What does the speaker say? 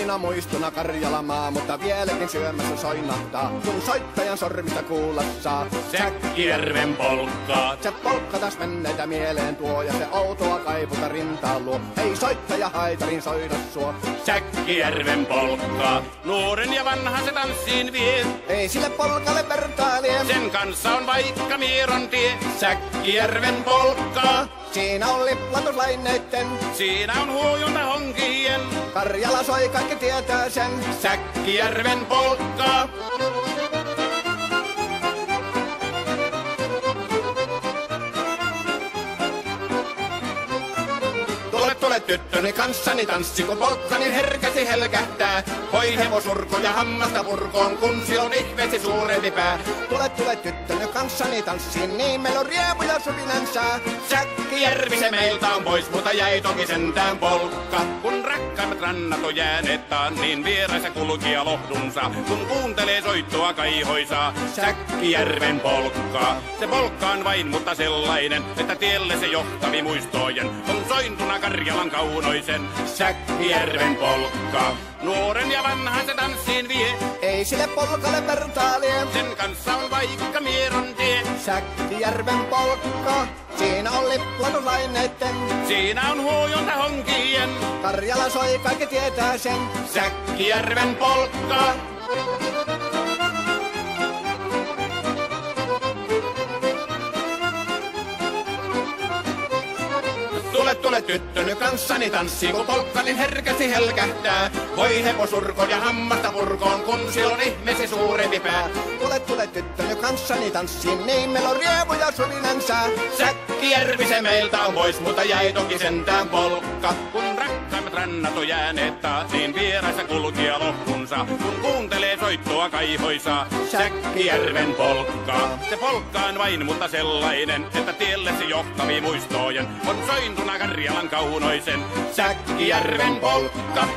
kauniina muistona Karjalamaa, mutta vieläkin syömässä soinahtaa, kun soittajan sormista kuulla saa. Säkkijärven polkkaa. Se polkka taas menneitä mieleen tuo, ja se outoa kaiputa rintaan luo. Ei soittaja haitarin soida suo. Säkkijärven polkkaa. Nuoren ja vanhan se tanssiin vie. Ei sille polkalle vertailie. Sen kanssa on vaikka Mieron tie. Säkkijärven polkkaa. Siinä on liplatuslaineitten. Siinä on huojunta honkien. Karjala soi, kaikki tietää sen. Säkkijärven polkkaa. Tule tyttöni kanssani tanssi, kun polkkani herkästi helkähtää. Voi hevosurko ja hammasta purkoon, kun silloin ihmeesti suurempi pää. Tule tyttöni kanssani tanssiin, niin meillä on riemu ja suvinansa. Säkkijärvi se meiltä on pois, mutta jäi toki sentään polkka. Kun rakkaimmat rannat on jääneet taan, niin vieraissa kulkija lohdunsa. Kun kuuntelee soittoa kaihoisaa, Säkkijärven polkkaa. Se polkka on vain, mutta sellainen, että tielle se johtavi muistojen on sointuna Karjalan kaunoisen. Säkkijärven polkka. Nuoren ja vanhan se tanssiin vie. Ei sille polkalle vertailie. Sen kanssa on vaikka Mieron tie. Säkkijärven polkka. Siinä on liplatuslaineitten. Siinä on huojunta honkien. Karjala soi, kaikki tietää sen. Säkkijärven polkka. Tule tyttöni kanssani tanssi, kun polkkani herkästi helkähtää. Voi hevosurko ja hammasta purkoon, kun silloin ihmeesi suurempi pää. Tule tyttöni kanssani tanssiin, niin meillä on riemu ja suvinansa. Säkkijärvi se meiltä on pois, mutta jäi toki sentään polkka. Kun rakkaimmat rannat on jääneet taas, niin vieraissa kulkija lohkunsa. Kun kuuntelee soittoa kaihoisaa, Säkkijärven polkkaa. Se polkka on vain, mutta sellainen, että tielle se johtavi muistojen on sointuna Karjalan kaunoisen. Säkkijärven polkka.